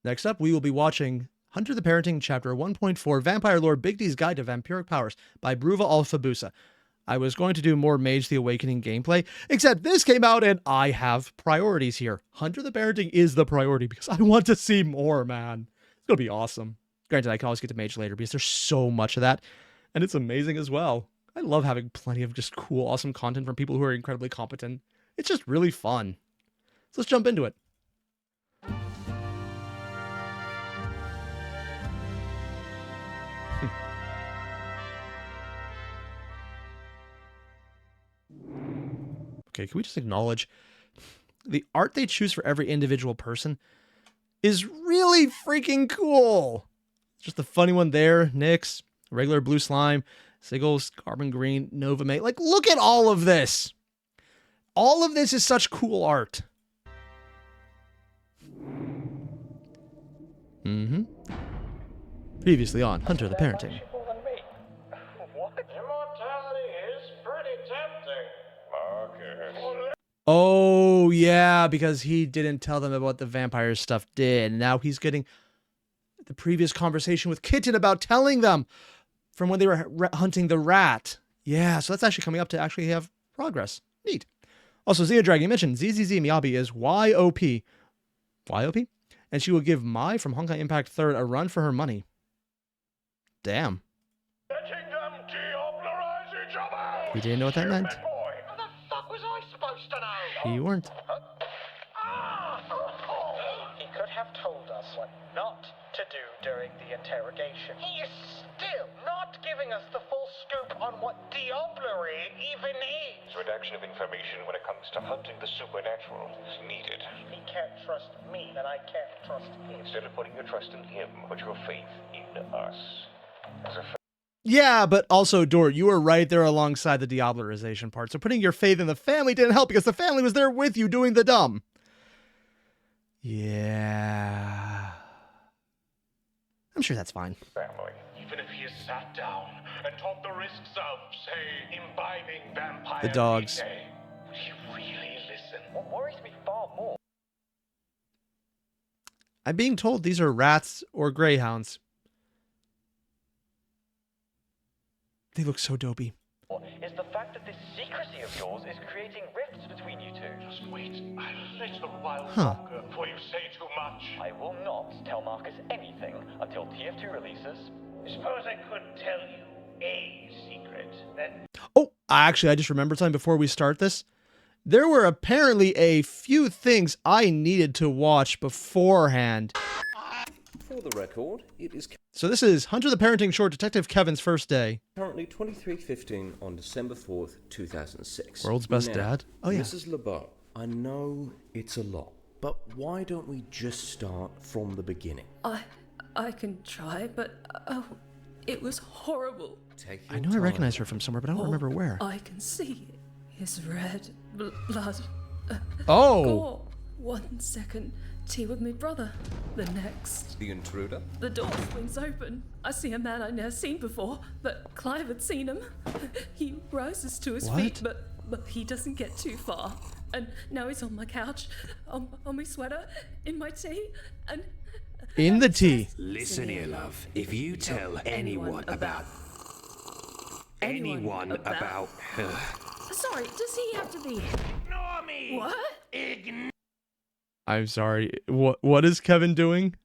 Next up, we will be watching Hunter the Parenting Chapter 1.4 Vampire Lore Big D's Guide to Vampiric Powers by Bruva Alfabusa. I was going to do more Mage the Awakening gameplay, except this came out and I have priorities here. Hunter the Parenting is the priority because I want to see more, man. It's going to be awesome. Granted, I can always get to Mage later because there's so much of that, and it's amazing as well. I love having plenty of just cool, awesome content from people who are incredibly competent. It's just really fun. So let's jump into it. Okay, can we just acknowledge the art they choose for every individual person is really freaking cool. Just the funny one there, Nyx, regular blue slime, Siggles, carbon green, Nova May. Like, look at all of this. All of this is such cool art. Previously on Hunter the Parenting. Oh, yeah, because he didn't tell them about what the vampire stuff did. Now he's getting the previous conversation with Kitten about telling them from when they were hunting the rat. Yeah, so that's actually coming up to actually have progress. Neat. Also, Zia Dragon mentioned ZZZ Miyabi is YOP. YOP? And she will give Mai from Honkai Impact 3rd a run for her money. Damn. He didn't know what that meant. What the fuck was I supposed to know? You weren't. He could have told us what not to do during the interrogation. He is still not giving us the full scoop on what diablerie even is. Redaction of information when it comes to hunting the supernatural is needed. If he can't trust me, then I can't trust him. Instead of putting your trust in him, put your faith in us. As a Yeah, but also, Dort, you were right there alongside the diablerization part. So putting your faith in the family didn't help because the family was there with you doing the dumb. Yeah. I'm sure that's fine. family. Even if he has sat down and taught the risks of, say, imbibing vampire The dogs. DNA, would he really listen? What worries me far more. I'm being told these are rats or greyhounds. They look so dopey. Is the fact that this secrecy of yours is creating rifts between you two. Just wait a little while Huh. longer before you say too much. I will not tell Marcus anything until TF2 releases. Suppose I could tell you a secret. That Oh, actually, I just remembered something before we start this. There were apparently a few things I needed to watch beforehand. For the record, it is So this is Hunter the Parenting Short Detective Kevin's first day. currently 23:15 on December 4th, 2006. World's best Now, dad? Oh, yeah. Mrs. LeBeau, I know it's a lot, but why don't we just start from the beginning? I can try, but oh, it was horrible. Take I your know I time. recognize her from somewhere, but I don't remember where. I can see his red blood. Oh! Gore. 1 second, tea with me brother. The next, The intruder? the door swings open. I see a man I'd never seen before, but Clive had seen him. He rises to his feet, but he doesn't get too far. And now he's on my couch, on my sweater, in my tea, and... In the tea. Listen here, love. If you tell anyone about her, Sorry, does he have to be here? ignore me. What? I'm sorry. What is Kevin doing?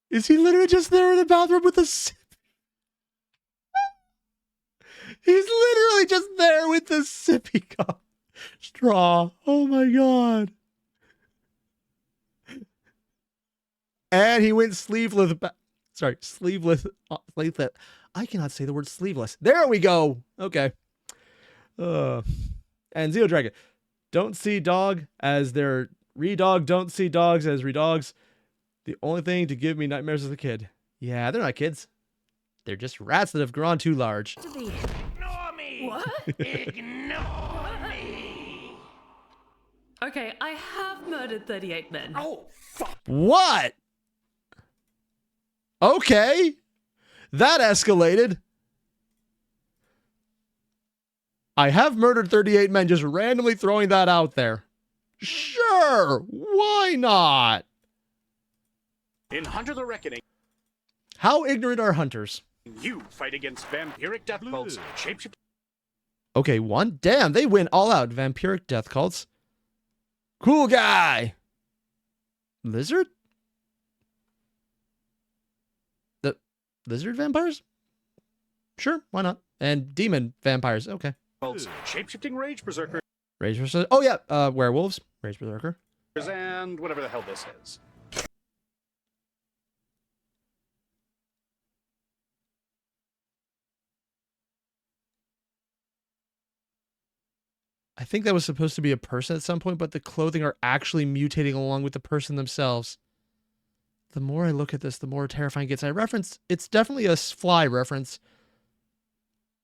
Is he literally just there in the bathroom with a sip? He's literally just there with the sippy cup. Straw. Oh my god. And he went sleeveless. Sleeveless. Sleeveless. I cannot say the word sleeveless. There we go. Okay. And Zeo Dragon. Don't see dog as their re-dog. Don't see dogs as re-dogs. The only thing to give me nightmares as a kid. Yeah, they're not kids. They're just rats that have grown too large. To be here. Ignore me. What? Ignore me. Okay, I have murdered 38 men. Oh, fuck. What? Okay. That escalated. I have murdered 38 men, just randomly throwing that out there. Sure, why not? In Hunter the Reckoning, How ignorant are hunters? you fight against vampiric death cults, shapeshifting. Okay, one. Damn, they win all out. Vampiric death cults. Cool guy. Lizard? The lizard vampires? Sure, why not? And demon vampires. Okay. Shapeshifting rage berserkers, Rage Berserker. Oh yeah, werewolves. Rage Berserker. and whatever the hell this is. I think that was supposed to be a person at some point, but the clothing are actually mutating along with the person themselves. The more I look at this, the more terrifying it gets. It's definitely a fly reference.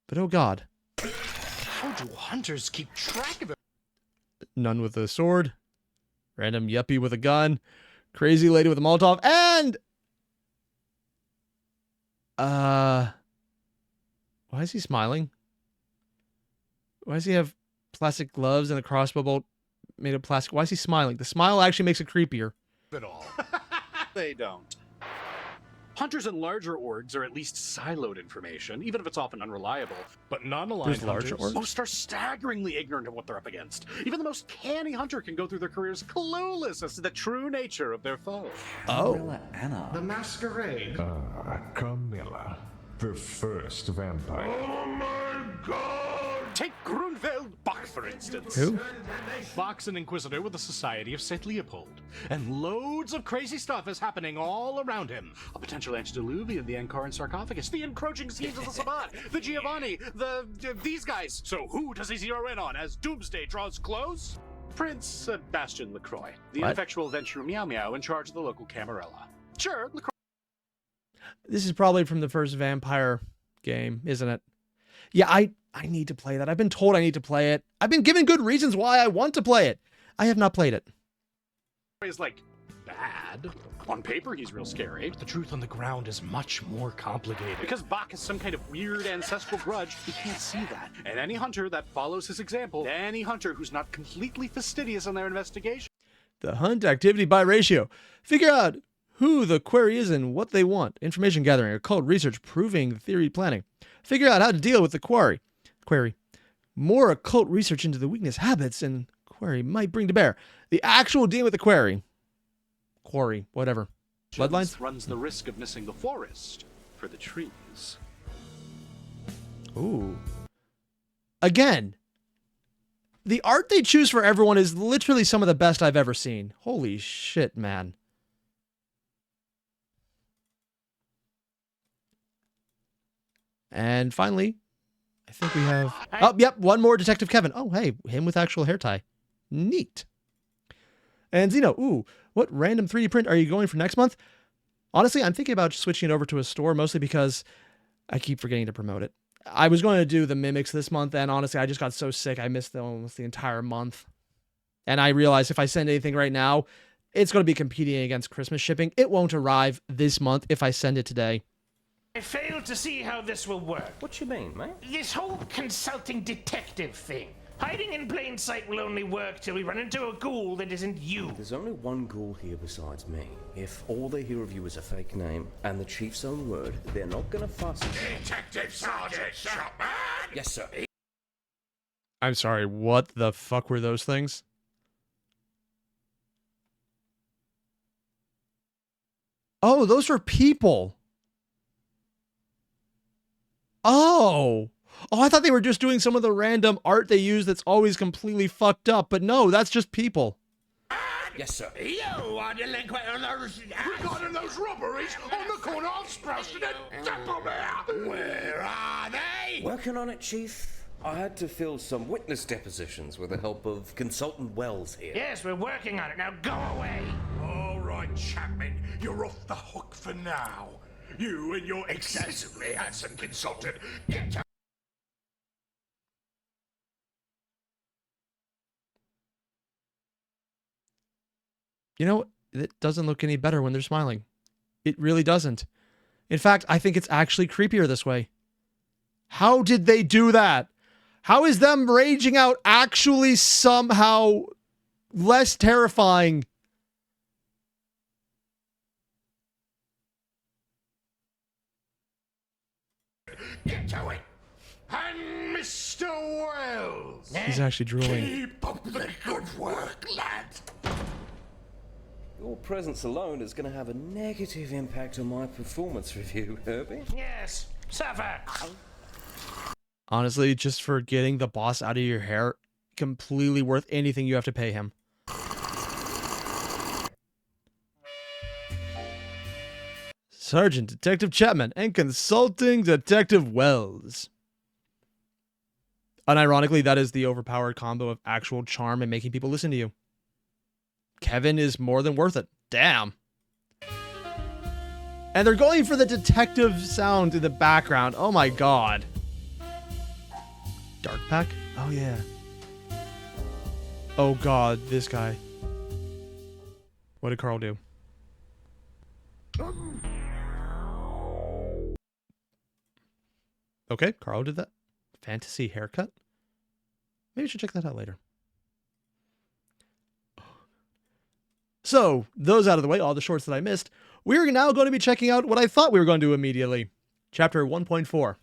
But oh god. How do hunters keep track of it? None with a sword. Random yuppie with a gun. Crazy lady with a Molotov. And... why is he smiling? Why does he have plastic gloves and a crossbow bolt made of plastic? Why is he smiling? The smile actually makes it creepier. At all. They don't. Hunters in larger orgs are at least siloed information, even if it's often unreliable. But non-aligned There's larger hunters, orgs? most are staggeringly ignorant of what they're up against. Even the most canny hunter can go through their careers clueless as to the true nature of their foe. Oh. Anna. The masquerade. Camilla, the first vampire. Oh my god! Take Grunwald Bach, for instance. Who? Bach's an inquisitor with the Society of St. Leopold. And loads of crazy stuff is happening all around him. A potential antediluvian, the Ankaran sarcophagus, the encroaching schemes of the Sabbat, the Giovanni, these guys. So who does he zero in on as doomsday draws close? Prince Sebastian LaCroix, the What? ineffectual adventurer Meow Meow in charge of the local Camarilla. Sure, LaCroix. This is probably from the first vampire game, isn't it? Yeah, I need to play that. I've been told I need to play it. I've been given good reasons why I want to play it. I have not played it. Is like bad. On paper, he's real scary. The truth on the ground is much more complicated. Because Bach has some kind of weird ancestral grudge, he can't see that. And any hunter that follows his example, any hunter who's not completely fastidious in their investigation. The hunt activity by ratio. Figure out who the query is and what they want. Information gathering, occult research, proving theory planning. Figure out how to deal with the query. More occult research into the weakness, habits, and query might bring to bear. The actual deal with the query. Quarry, whatever. Bloodlines? Runs the risk of missing the forest for the trees. Ooh. Again, the art they choose for everyone is literally some of the best I've ever seen. Holy shit, man. And finally, I think we have... Oh, yep, one more Detective Kevin. Oh, hey, him with actual hair tie. Neat. And Zeno, ooh, what random 3D print are you going for next month? Honestly, I'm thinking about switching it over to a store, mostly because I keep forgetting to promote it. I was going to do the Mimics this month, and honestly, I just got so sick, I missed almost the entire month. And I realized if I send anything right now, it's going to be competing against Christmas shipping. It won't arrive this month if I send it today. I fail to see how this will work. What you mean, mate? This whole consulting detective thing. Hiding in plain sight will only work till we run into a ghoul that isn't you. There's only one ghoul here besides me. If all they hear of you is a fake name and the chief's own word, they're not gonna fuss. Detective Sergeant Shopman! Yes, sir. I'm sorry, what the fuck were those things? Oh, those were people. Oh, I thought they were just doing some of the random art they use that's always completely fucked up, but no, that's just people. Yes, sir. You are delinquent on those... Regarding those robberies on the corner of Sproston and Dapplemere! Where are they? Working on it, Chief. I had to fill some witness depositions with the help of Consultant Wells here. Yes, we're working on it. Now go away. All right, Chapman, you're off the hook for now. You and your excessively handsome consultant get to... You know, it doesn't look any better when they're smiling. It really doesn't. In fact, I think it's actually creepier this way. How did they do that? How is them raging out actually somehow less terrifying? Get to it! And Mr. Wells! He's actually drooling. Keep up the good work, lad! Your presence alone is going to have a negative impact on my performance review, Herbie. Yes, suffer. Honestly, just for getting the boss out of your hair, completely worth anything you have to pay him. Sergeant Detective Chapman and Consulting Detective Wells. Unironically, that is the overpowered combo of actual charm and making people listen to you. Kevin is more than worth it. Damn. And they're going for the detective sound in the background. Oh my god. Dark Pack? Oh yeah. Oh god, this guy. What did Carl do? Okay, Carl did that. Fantasy haircut? Maybe we should check that out later. So, those out of the way, all the shorts that I missed, we're now going to be checking out what I thought we were going to do immediately. Chapter 1.4.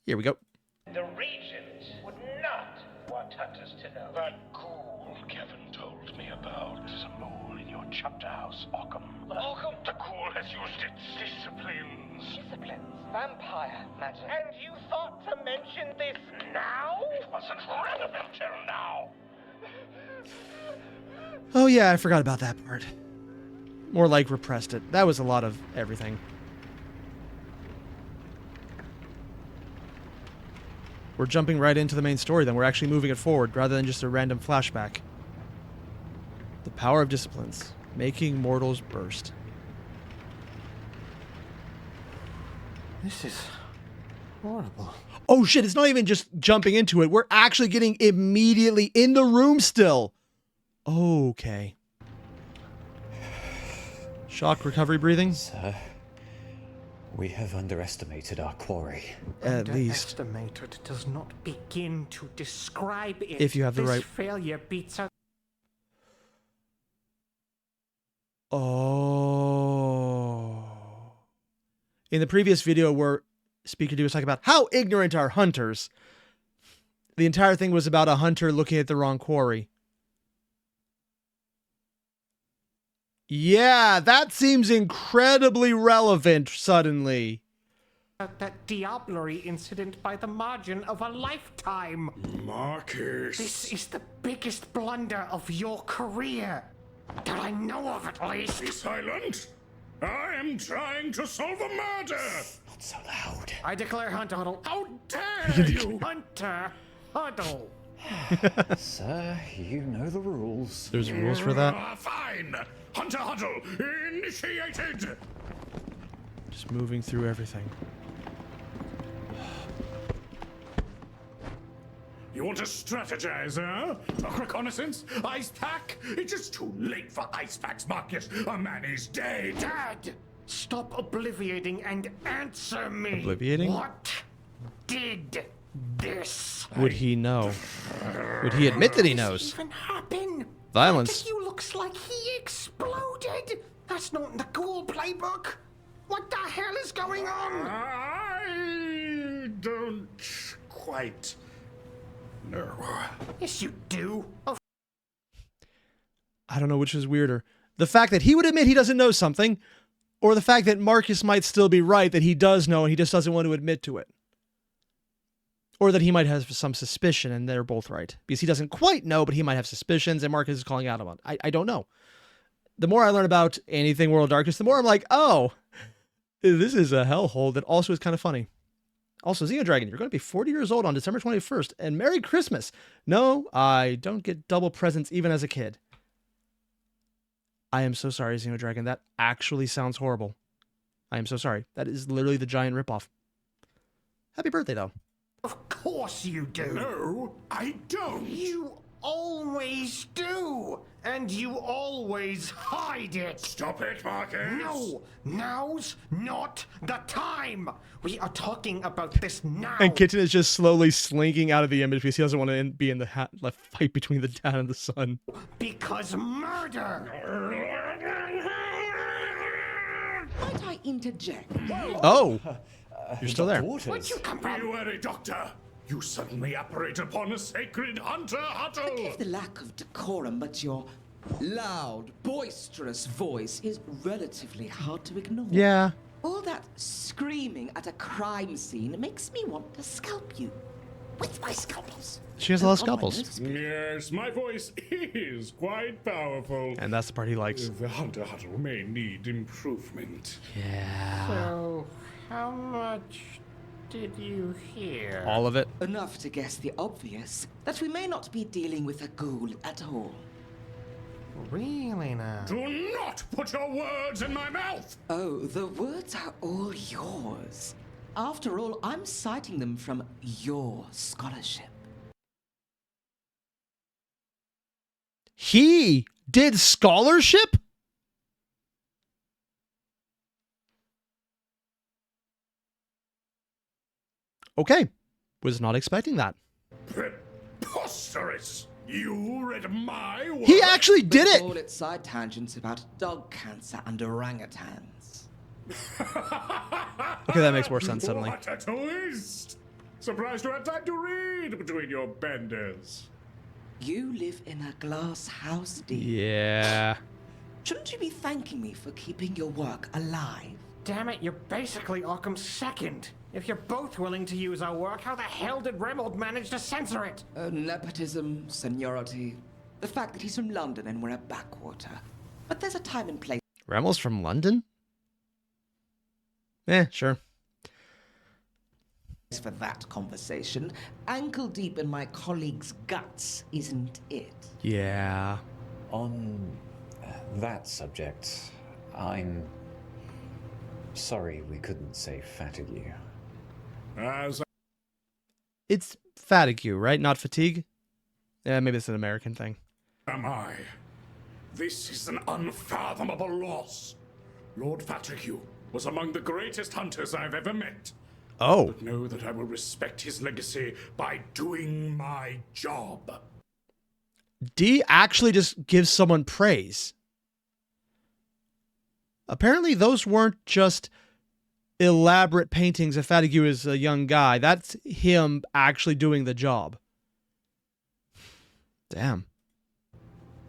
Here we go. The Regent would not want hunters to know. That ghoul Kevin told me about is a mole in your chapter house, Occam. Occam? The ghoul has used its disciplines. Disciplines? Vampire magic. And you thought to mention this now? It wasn't relevant till now. Oh yeah, I forgot about that part. More like repressed it. That was a lot of everything. We're jumping right into the main story then. We're actually moving it forward rather than just a random flashback. The power of disciplines. Making mortals burst. This is horrible. Oh shit, it's not even just jumping into it. We're actually getting immediately in the room still. Okay. Shock recovery breathing? Sir, we have underestimated our quarry. At least. Underestimated does not begin to describe it. If you have the This right... failure beats out. Oh. In the previous video where Speaker 2 was talking about how ignorant are hunters, the entire thing was about a hunter looking at the wrong quarry. Yeah, that seems incredibly relevant suddenly. That diablerie incident by the margin of a lifetime. Marcus. This is the biggest blunder of your career. That I know of, at least. Be silent. I am trying to solve a murder. Not so loud. I declare Hunter Huddle. How dare you? Hunter Huddle. Sir, you know the rules. There's rules for that? Fine. Hunter Huddle initiated. Just moving through everything. You want to strategize, huh? A reconnaissance? Ice pack? It's just too late for ice packs, Marcus. A man is dead. Dad, stop obliviating and answer me. Obliviating? What did this? Would he know? Would he admit that he knows? Even happen? Violence. You looks like he exploded. That's not in the ghoul playbook. What the hell is going on? I don't quite know. Yes, you do. I don't know which is weirder. The fact that he would admit he doesn't know something, or the fact that Marcus might still be right that he does know and he just doesn't want to admit to it. Or that he might have some suspicion and they're both right. Because he doesn't quite know, but he might have suspicions and Marcus is calling out about it. I don't know. The more I learn about anything World of Darkness, the more I'm like, oh, this is a hellhole that also is kind of funny. Also, Xenodragon, you're going to be 40 years old on December 21st, and Merry Christmas. No, I don't get double presents even as a kid. I am so sorry, Xenodragon. That actually sounds horrible. I am so sorry. That is literally the giant ripoff. Happy birthday, though. Of course you do. No, I don't. You always do. And you always hide it. Stop it, Marcus. No, now's not the time. We are talking about this now. And Kitten is just slowly slinking out of the image because he doesn't want to be in the fight between the dad and the son. Because murder. Might I interject? Oh, you're still there. Where'd you come from? You are a doctor. You suddenly operate upon a sacred hunter huddle. Forgive the lack of decorum, but your loud, boisterous voice is relatively hard to ignore. Yeah. All that screaming at a crime scene makes me want to scalp you. With my scalpels. She has a lot of scalpels. Yes, my voice is quite powerful. And that's the part he likes. The hunter huddle may need improvement. Yeah. So, how much did you hear? All of it. Enough to guess the obvious, that we may not be dealing with a ghoul at all. Really now? Do not put your words in my mouth! Oh, the words are all yours. After all, I'm citing them from your scholarship. He did scholarship? Okay. Was not expecting that. Preposterous! You read my work? He actually did it! All its side tangents about dog cancer and orangutans. Okay, that makes more sense suddenly. What a twist! Surprised you had time to read between your benders. You live in a glass house, dear. Yeah. Shouldn't you be thanking me for keeping your work alive? Damn it, you're basically Occam's second. If you're both willing to use our work, how the hell did Remold manage to censor it? Nepotism, seniority, the fact that he's from London and we're a backwater. But there's a time and place. Remmel's from London? Sure. For that conversation, ankle deep in my colleague's guts, isn't it? Yeah. On that subject, I'm sorry we couldn't say fatigue. It's fatigue, right? Not fatigue? Yeah, maybe it's an American thing. Am I? This is an unfathomable loss. Lord Fatigue was among the greatest hunters I've ever met. Oh. But know that I will respect his legacy by doing my job. D actually just gives someone praise. Apparently those weren't just elaborate paintings of Fatigue as a young guy. That's him actually doing the job. Damn.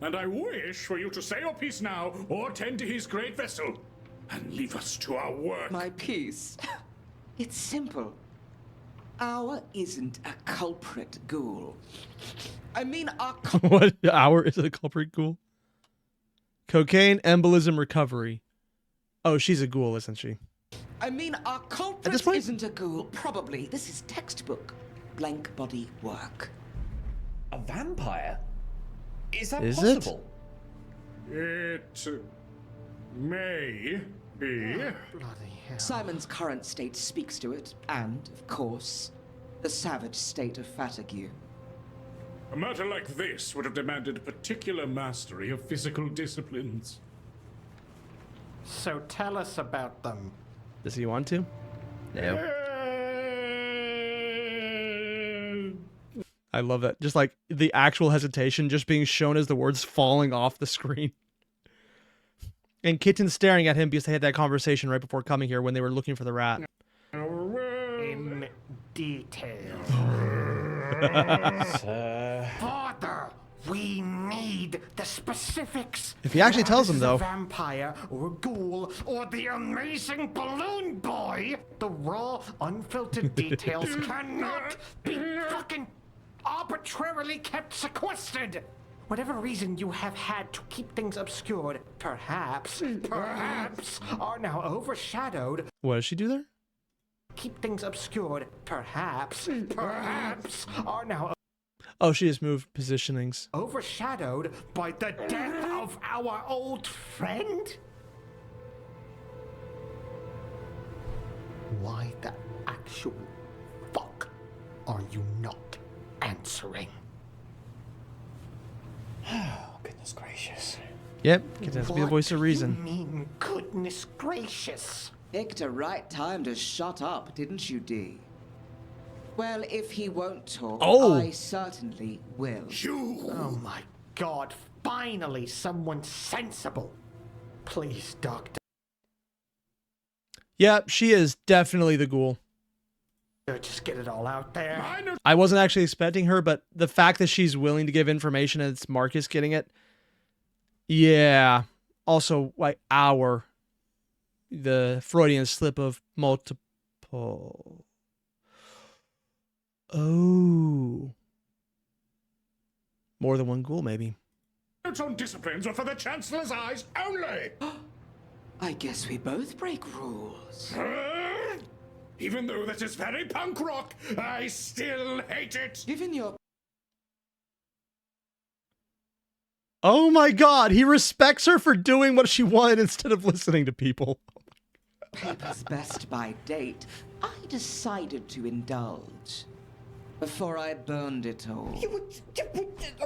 And I wish for you to say your piece now, or tend to his great vessel, and leave us to our work. My piece? It's simple. Our isn't a culprit ghoul. I mean, our What hour is it a culprit ghoul? Cocaine embolism recovery. Oh, she's a ghoul, isn't she? I mean, our culprit isn't a ghoul. Probably. This is textbook blank body work. A vampire? Is that Is possible? It may be. Bloody hell. Simon's current state speaks to it, and, of course, the savage state of Fatigue. A matter like this would have demanded particular mastery of physical disciplines. So tell us about them. Does he want to? No. I love it. Just like the actual hesitation just being shown as the words falling off the screen. And Kitten staring at him because they had that conversation right before coming here when they were looking for the rat. In detail. Father, we need the specifics. If he actually tells him, though. A vampire or a ghoul or the amazing balloon boy, the raw, unfiltered details cannot be fucking arbitrarily kept sequestered. Whatever reason you have had to keep things obscured, perhaps are now overshadowed. What does she do there? Keep things obscured, perhaps are now Oh, she just moved positionings. overshadowed by the death of our old friend? Why the actual fuck are you not answering? Oh, goodness gracious. Yep, it has to be the voice of reason. What do you mean, goodness gracious? Picked a right time to shut up, didn't you, Dee? Well, if he won't talk, I certainly will. Oh my god, finally someone sensible. Please, Doctor. Yep, she is definitely the ghoul. Just get it all out there. I wasn't actually expecting her, but the fact that she's willing to give information and it's Marcus getting it. Yeah. Also, like, the Freudian slip of multiple. Oh. More than one ghoul, maybe. Notes on disciplines are for the Chancellor's eyes only! I guess we both break rules. Even though that is very punk rock, I still hate it! Given your... Oh my god, he respects her for doing what she wanted instead of listening to people. Paper's best by date, I decided to indulge. Before I burned it all.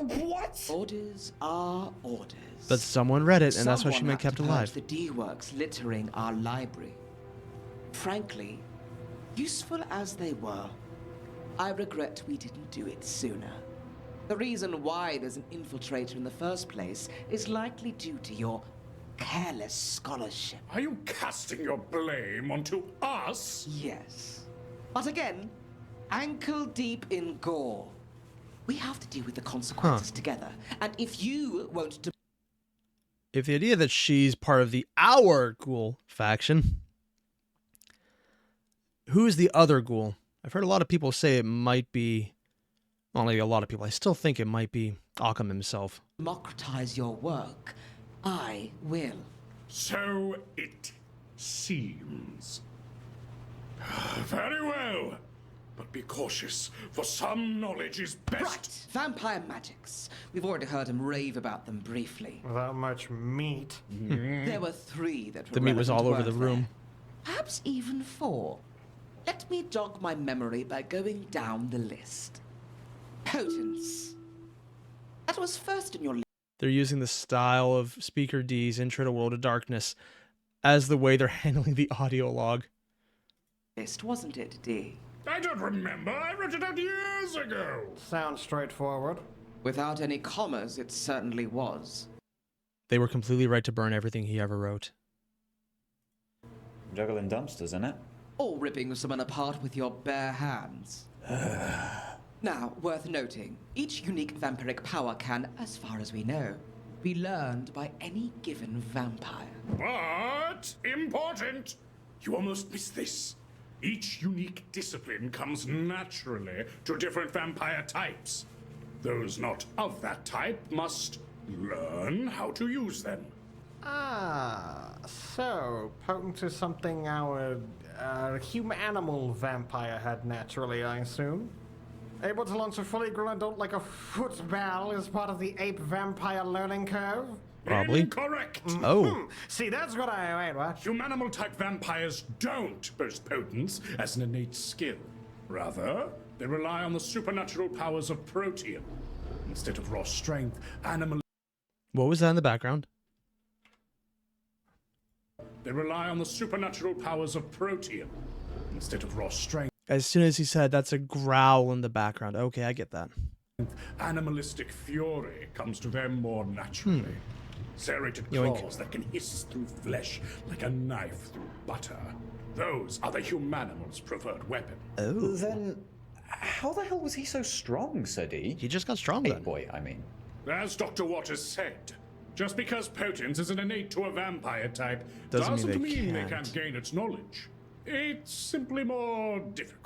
What? Orders are orders. But someone read it, and that's why she been kept alive. The D-works littering our library. Frankly, useful as they were, I regret we didn't do it sooner. The reason why there's an infiltrator in the first place is likely due to your careless scholarship. Are you casting your blame onto us? Yes. But again, ankle deep in gore. We have to deal with the consequences together. And if you won't... If the idea that she's part of the Our Ghoul faction... Who is the other ghoul? I've heard a lot of people say it might be... Well, maybe a lot of people. I still think it might be Occam himself. Democratize your work. I will. So it seems. Very well. But be cautious, for some knowledge is best. Right, vampire magics. We've already heard him rave about them briefly. Without much meat. There were 3 that were The meat was all over the room. Perhaps even 4. Let me jog my memory by going down the list. Potence. That was first in your list. They're using the style of Speaker D's Intro to World of Darkness as the way they're handling the audio log. Wasn't it, D? I don't remember. I wrote it out years ago. Sounds straightforward. Without any commas, it certainly was. They were completely right to burn everything he ever wrote. Juggling dumpsters, isn't it? Or ripping someone apart with your bare hands. Now, worth noting, each unique vampiric power can, as far as we know, be learned by any given vampire. But important! You almost missed this. Each unique discipline comes naturally to different vampire types. Those not of that type must learn how to use them. Ah, so potent is something our human-animal vampire had naturally, I assume? Able to launch a fully grown adult like a football is part of the ape vampire learning curve? Probably. Incorrect. Oh. See, that's what I... Wait, what? Humanimal type vampires don't boast potence as an innate skill. Rather, they rely on the supernatural powers of protean. Instead of raw strength, animal... What was that in the background? They rely on the supernatural powers of protean. Instead of raw strength. As soon as he said that's a growl in the background. Okay, I get that. Animalistic fury comes to them more naturally. Serrated claws that can hiss through flesh like a knife through butter. Those are the humanimal's preferred weapon. Oh. Then, how the hell was he so strong, Sir D? He just got strong then. Boy, I mean. As Dr. Waters said, just because potence is an innate to a vampire type Doesn't mean they can't. can't gain its knowledge. It's simply more difficult.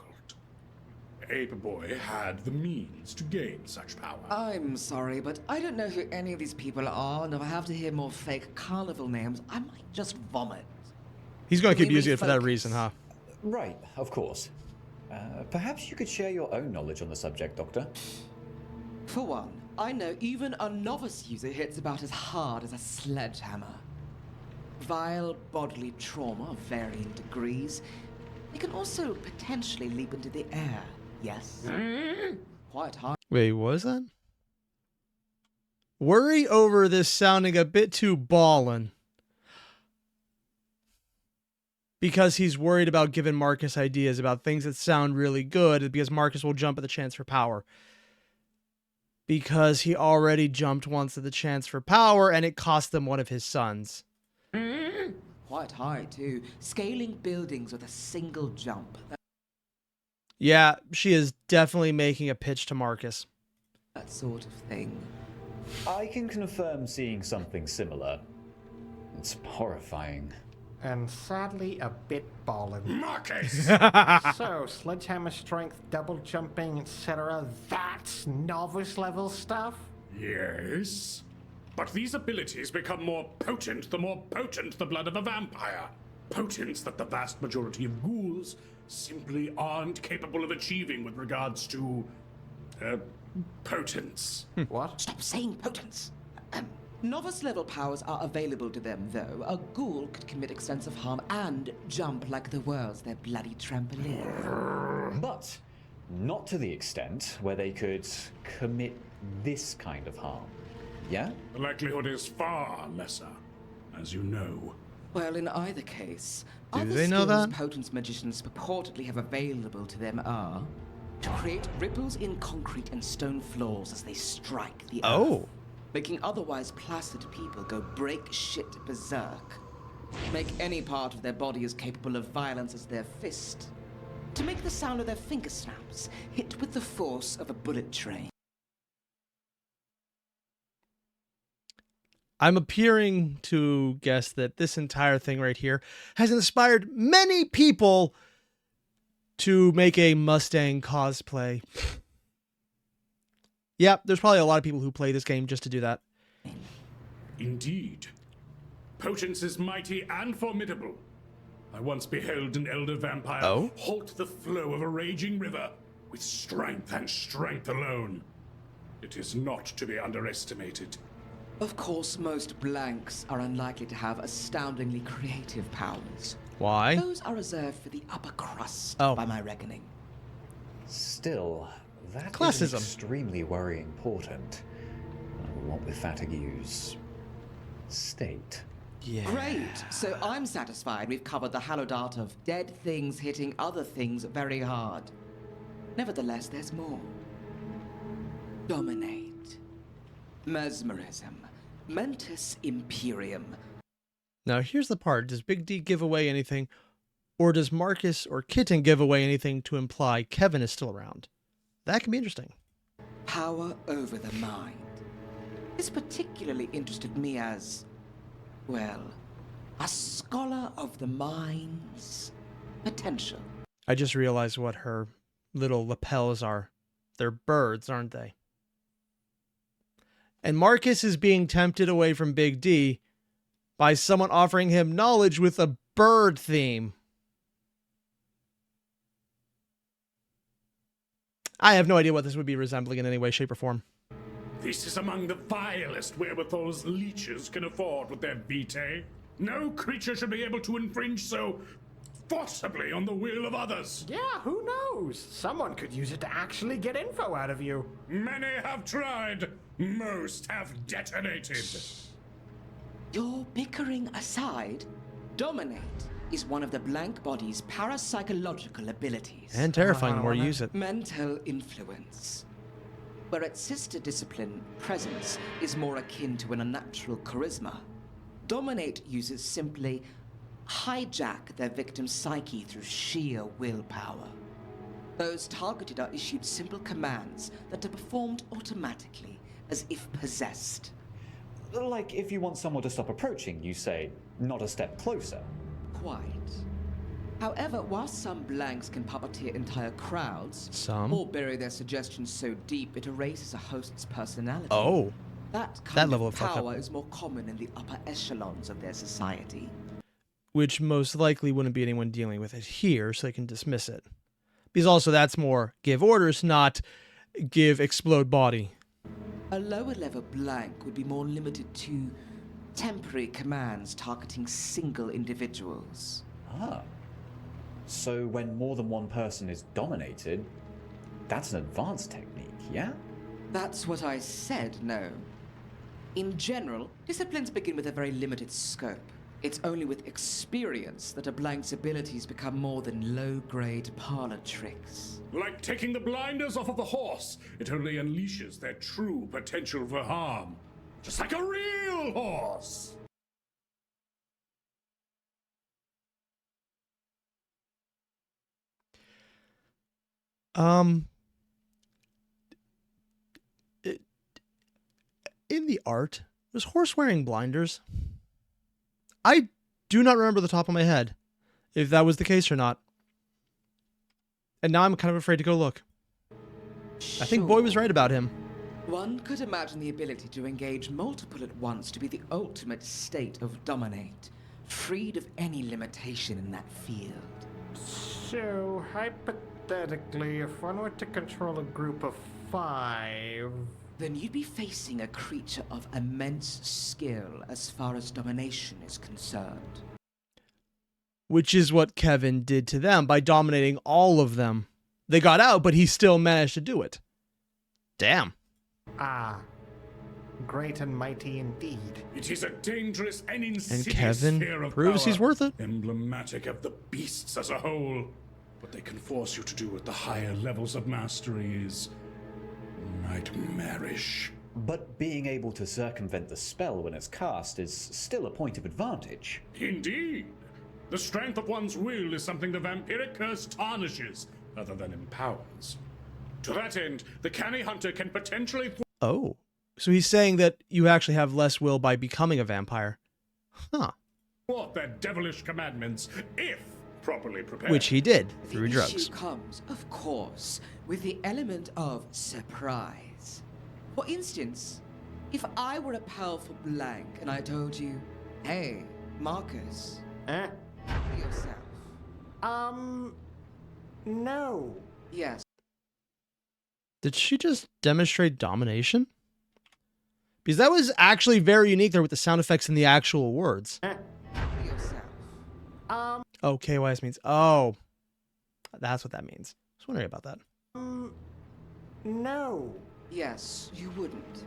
Ape Boy had the means to gain such power. I'm sorry, but I don't know who any of these people are, and if I have to hear more fake carnival names, I might just vomit. He's going to keep using it for that reason, huh? Right, of course. Perhaps you could share your own knowledge on the subject, Doctor. For one, I know even a novice user hits about as hard as a sledgehammer. Vile bodily trauma of varying degrees. It can also potentially leap into the air. Yes. Quite hard. Wait, what was that? Worry over this sounding a bit too ballin'. Because he's worried about giving Marcus ideas about things that sound really good, because Marcus will jump at the chance for power. Because he already jumped once at the chance for power, and it cost them one of his sons. Quite high, too. Scaling buildings with a single jump. Yeah, she is definitely making a pitch to Marcus. That sort of thing. I can confirm seeing something similar. It's horrifying. And sadly, a bit ballin'. Marcus! So, sledgehammer strength, double jumping, etc. That's novice level stuff? Yes. But these abilities become more potent the more potent the blood of a vampire. Potence that the vast majority of ghouls simply aren't capable of achieving with regards to, potence. What? Stop saying potence. Novice level powers are available to them, though. A ghoul could commit extensive harm and jump like the world's their bloody trampoline. But not to the extent where they could commit this kind of harm. Yeah? The likelihood is far lesser, as you know. Well, in either case, Do other they know skills that? potent magicians purportedly have available to them are to create ripples in concrete and stone floors as they strike the earth, making otherwise placid people go break shit berserk, make any part of their body as capable of violence as their fist, to make the sound of their finger snaps hit with the force of a bullet train. I'm appearing to guess that this entire thing right here has inspired many people to make a Mustang cosplay. Yep, there's probably a lot of people who play this game just to do that. Indeed. Potence is mighty and formidable. I once beheld an elder vampire halt the flow of a raging river with strength and strength alone. It is not to be underestimated. Of course, most blanks are unlikely to have astoundingly creative powers. Why? Those are reserved for the upper crust, by my reckoning. Still, that Classism. is extremely worrying portent. What with Fatigue's state. Yeah. Great. So I'm satisfied we've covered the hallowed art of dead things hitting other things very hard. Nevertheless, there's more. Dominate. Mesmerism. Mentis Imperium. Now here's the part. Does Big D give away anything? Or does Marcus or Kitten give away anything to imply Kevin is still around? That can be interesting. Power over the mind. This particularly interested me as, well, a scholar of the mind's potential. I just realized what her little lapels are. They're birds, aren't they? And Marcus is being tempted away from Big D by someone offering him knowledge with a bird theme. I have no idea what this would be resembling in any way, shape, or form. This is among the vilest wherewithals leeches can afford with their vitae. No creature should be able to infringe so forcibly on the will of others. Yeah, who knows? Someone could use it to actually get info out of you. Many have tried. Most have detonated. Your bickering aside, dominate is one of the blank body's parapsychological abilities. And terrifying the more you use it. Mental influence. Where its sister discipline, presence, is more akin to an unnatural charisma, dominate uses simply hijack their victim's psyche through sheer willpower. Those targeted are issued simple commands that are performed automatically, as if possessed. Like if you want someone to stop approaching, you say, not a step closer. Quite. However, while some blanks can puppeteer entire crowds, or bury their suggestions so deep it erases a host's personality, that kind level of of fucked up. power is more common in the upper echelons of their society. Which most likely wouldn't be anyone dealing with it here, so they can dismiss it. Because also that's more give orders, not give explode body. A lower level blank would be more limited to temporary commands targeting single individuals. Ah. So when more than one person is dominated, that's an advanced technique, yeah? That's what I said, no. In general, disciplines begin with a very limited scope. It's only with experience that a blank's abilities become more than low-grade parlor tricks. Like taking the blinders off of a horse, it only unleashes their true potential for harm. Just like a real horse! In the art, was horse wearing blinders? I do not remember the top of my head if that was the case or not. And now I'm kind of afraid to go look. I think Boy was right about him. One could imagine the ability to engage multiple at once to be the ultimate state of dominate, freed of any limitation in that field. So, hypothetically, if one were to control a group of 5... Then you'd be facing a creature of immense skill as far as domination is concerned. Which is what Kevin did to them by dominating all of them. They got out, but he still managed to do it. Damn. Ah. Great and mighty indeed. It is a dangerous and insidious Kevin sphere of proves power, he's worth it. emblematic of the beasts as a whole. What they can force you to do at the higher levels of mastery is nightmarish. But being able to circumvent the spell when it's cast is still a point of advantage. Indeed. The strength of one's will is something the vampiric curse tarnishes, rather than empowers. To that end, the canny hunter can potentially... Oh. So he's saying that you actually have less will by becoming a vampire. Huh. thwart their devilish commandments, if properly prepared. Which he did, through The drugs. issue comes, of course, with the element of surprise. For instance, if I were a powerful blank and I told you, hey, Marcus, for yourself. No. Yes. Did she just demonstrate domination? Because that was actually very unique there with the sound effects and the actual words. For yourself. Oh, KYS means, oh, that's what that means. I was wondering about that. No. Yes, you wouldn't.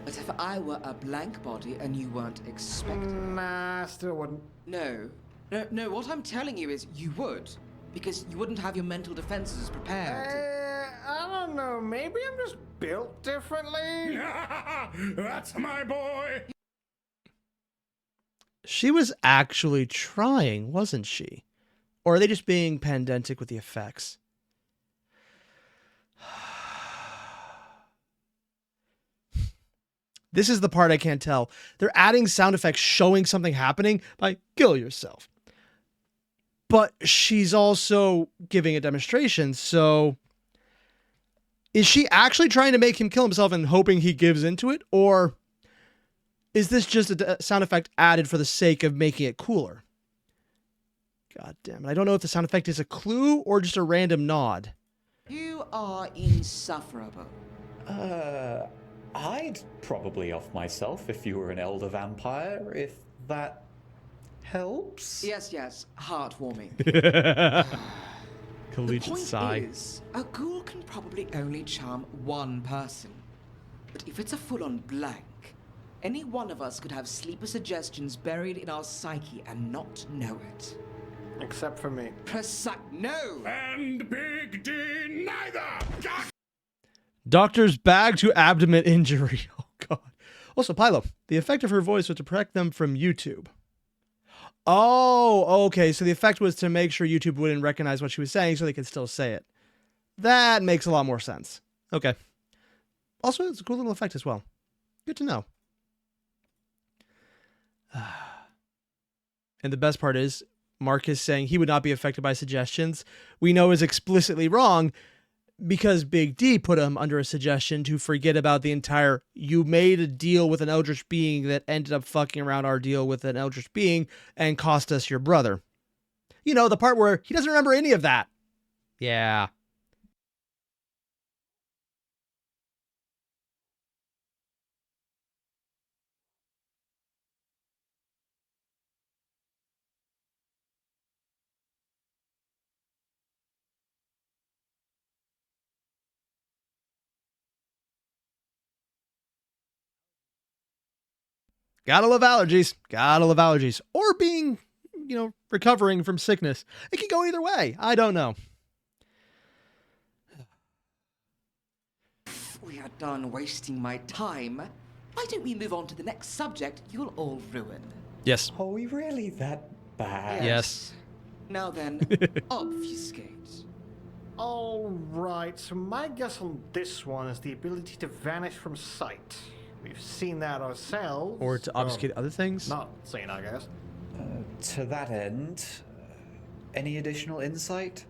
But if I were a blank body and you weren't expecting... Nah, still wouldn't. No, what I'm telling you is you would. Because you wouldn't have your mental defenses prepared. I don't know, maybe I'm just built differently? That's my boy! She was actually trying, wasn't she? Or are they just being pedantic with the effects? This is the part I can't tell. They're adding sound effects showing something happening by kill yourself. But she's also giving a demonstration, so... Is she actually trying to make him kill himself and hoping he gives into it? Or is this just a sound effect added for the sake of making it cooler? God damn it. I don't know if the sound effect is a clue or just a random nod. You are insufferable. I'd probably off myself if you were an elder vampire, if that helps. Yes, heartwarming. Collegiate the point sigh. is, a ghoul can probably only charm one person. But if it's a full-on blank, any one of us could have sleeper suggestions buried in our psyche and not know it. Except for me. No! And Big D neither! Doctor's bag to abdomen injury. Oh, God. Also, Pilo, the effect of her voice was to protect them from YouTube. Oh, okay. So the effect was to make sure YouTube wouldn't recognize what she was saying so they could still say it. That makes a lot more sense. Okay. Also, it's a cool little effect as well. Good to know. And the best part is, Marcus saying he would not be affected by suggestions, we know is explicitly wrong because Big D put him under a suggestion to forget about the entire, you made a deal with an eldritch being that ended up fucking around our deal with an eldritch being and cost us your brother. You know, the part where he doesn't remember any of that. Yeah. Gotta love allergies. Gotta love allergies. Or being, recovering from sickness. It can go either way. I don't know. We are done wasting my time. Why don't we move on to the next subject you'll all ruin? Yes. Are we really that bad? Yes. Now then, obfuscate. All right, so my guess on this one is the ability to vanish from sight. We've seen that ourselves. Or to obfuscate other things. Not seen, I guess. To that end, any additional insight?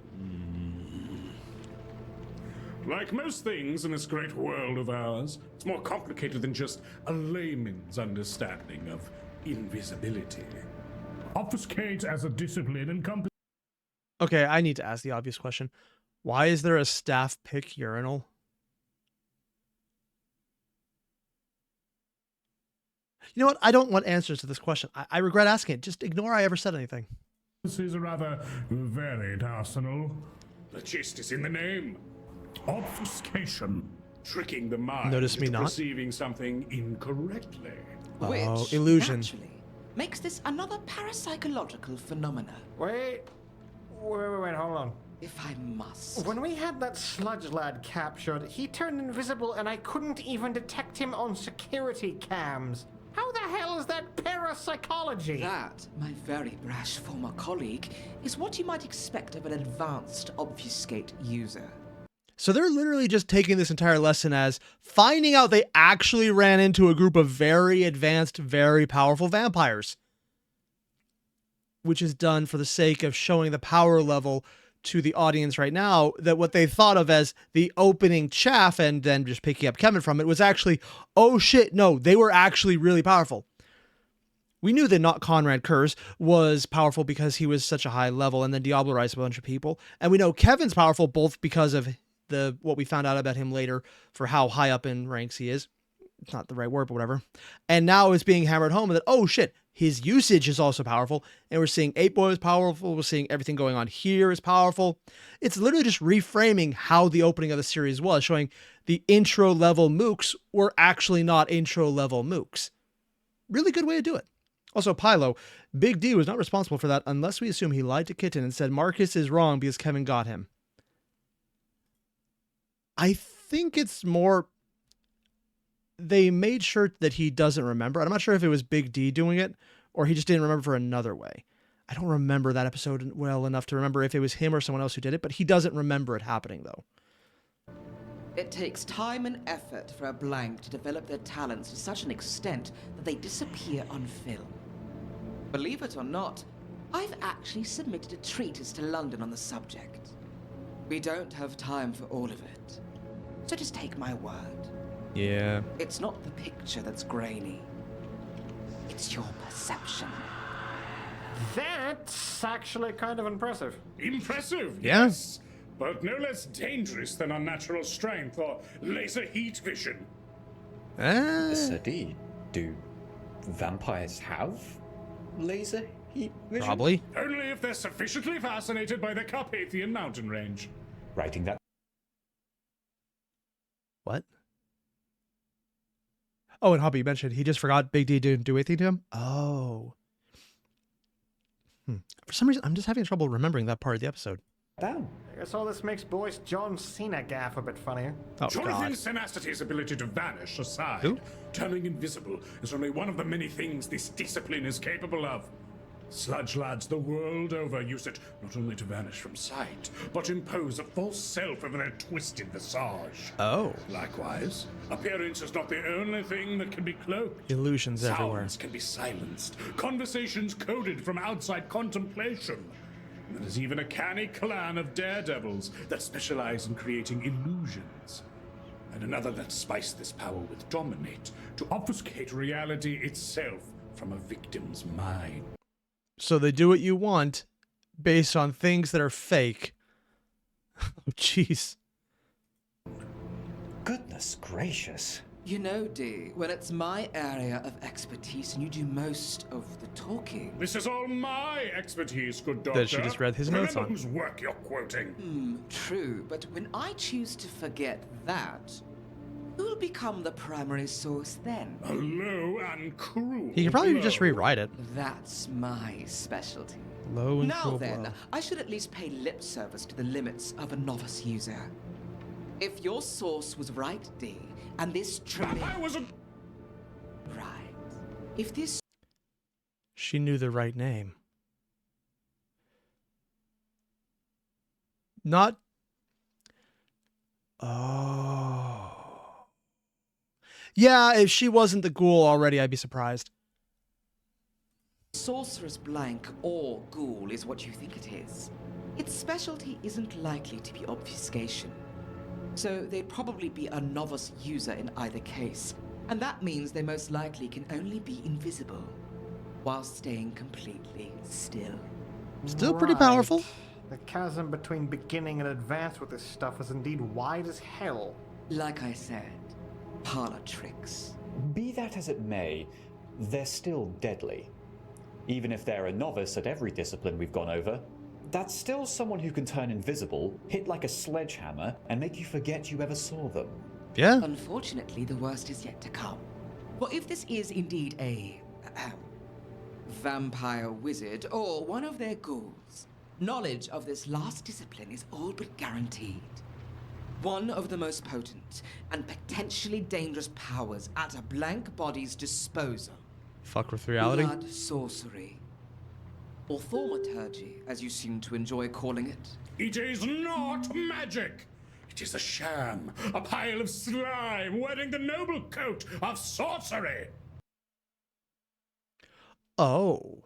Like most things in this great world of ours, it's more complicated than just a layman's understanding of invisibility. Obfuscate as a discipline encompasses. Okay, I need to ask the obvious question. Why is there a staff pick urinal? You know what? I don't want answers to this question. I regret asking it. Just ignore I ever said anything. This is a rather varied arsenal. The gist is in the name. Obfuscation. Tricking the mind Notice me into not? perceiving something incorrectly. Which, illusion. naturally, makes this another parapsychological phenomena. Wait, hold on. If I must. When we had that sludge lad captured, he turned invisible and I couldn't even detect him on security cams. How the hell is that parapsychology? That, my very brash former colleague, is what you might expect of an advanced obfuscate user. So they're literally just taking this entire lesson as finding out they actually ran into a group of very advanced, very powerful vampires. Which is done for the sake of showing the power level to the audience right now, that what they thought of as the opening chaff and then just picking up Kevin from it was actually, oh shit, no, they were actually really powerful. We knew that not Conrad Kurz was powerful because he was such a high level and then Diablerized a bunch of people. And we know Kevin's powerful both because of what we found out about him later for how high up in ranks he is. It's not the right word, but whatever. And now it's being hammered home that, oh shit, his usage is also powerful. And we're seeing 8-Boy is powerful. We're seeing everything going on here is powerful. It's literally just reframing how the opening of the series was, showing the intro level mooks were actually not intro level mooks. Really good way to do it. Also, Pylo, Big D was not responsible for that unless we assume he lied to Kitten and said Marcus is wrong because Kevin got him. I think it's more they made sure that he doesn't remember. I'm not sure if it was Big D doing it or he just didn't remember for another way. I don't remember that episode well enough to remember if it was him or someone else who did it, but he doesn't remember it happening though. It takes time and effort for a blank to develop their talents to such an extent that they disappear on film. Believe it or not, I've actually submitted a treatise to London on the subject. We don't have time for all of it. So just take my word. Yeah. It's not the picture that's grainy. It's your perception. That's actually kind of impressive. Impressive, Yeah. yes, but no less dangerous than unnatural strength or laser heat vision. Sadi, do vampires have laser heat vision? Probably. Only if they're sufficiently fascinated by the Carpathian mountain range. Writing that. What? Oh, and Hobby mentioned he just forgot Big D didn't do anything to him. Oh. For some reason, I'm just having trouble remembering that part of the episode. Down. I guess all this makes Boyce John Cena gaff a bit funnier. Oh, Jonathan God. Senastity's ability to vanish aside, Who? turning invisible is only one of the many things this discipline is capable of. Sludge lads the world over use it not only to vanish from sight, but impose a false self over their twisted visage. Oh. Likewise, appearance is not the only thing that can be cloaked. Illusions everywhere. Sounds can be silenced, conversations coded from outside contemplation. And there's even a canny clan of daredevils that specialize in creating illusions. And another that spice this power with dominate, to obfuscate reality itself from a victim's mind. So they do what you want based on things that are fake. Oh, jeez. Goodness gracious. You know, D, when it's my area of expertise and you do most of the talking. This is all my expertise, good doctor. That she just read his notes Remember on. whose work you're quoting. True, but when I choose to forget that, Who'll become the primary source then? A low and cruel He could probably blow. just rewrite it. That's my specialty. Low and Now cruel then, blow. I should at least pay lip service to the limits of a novice user. If your source was right, D, and this I was a... Right. If this... She knew the right name. Not... Oh... Yeah, if she wasn't the ghoul already, I'd be surprised. Sorcerer's blank or ghoul is what you think it is. Its specialty isn't likely to be obfuscation. So they'd probably be a novice user in either case. And that means they most likely can only be invisible, while staying completely still. Still pretty powerful. The chasm between beginning and advanced with this stuff is indeed wide as hell. Like I said, parlor tricks. Be that as it may, they're still deadly. Even if they're a novice at every discipline we've gone over, that's still someone who can turn invisible, hit like a sledgehammer, and make you forget you ever saw them. Yeah. Unfortunately, the worst is yet to come. Well, if this is indeed a vampire wizard or one of their ghouls, knowledge of this last discipline is all but guaranteed. One of the most potent and potentially dangerous powers at a blank body's disposal. Fuck with reality. Blood sorcery. Or thaumaturgy, as you seem to enjoy calling it. It is not magic! It is a sham, a pile of slime wearing the noble coat of sorcery! Oh.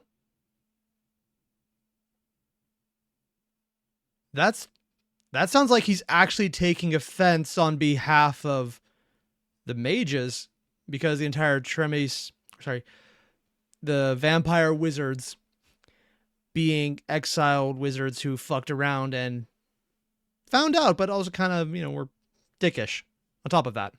That sounds like he's actually taking offense on behalf of the mages, because the entire the vampire wizards being exiled wizards who fucked around and found out, but also kind of, were dickish on top of that.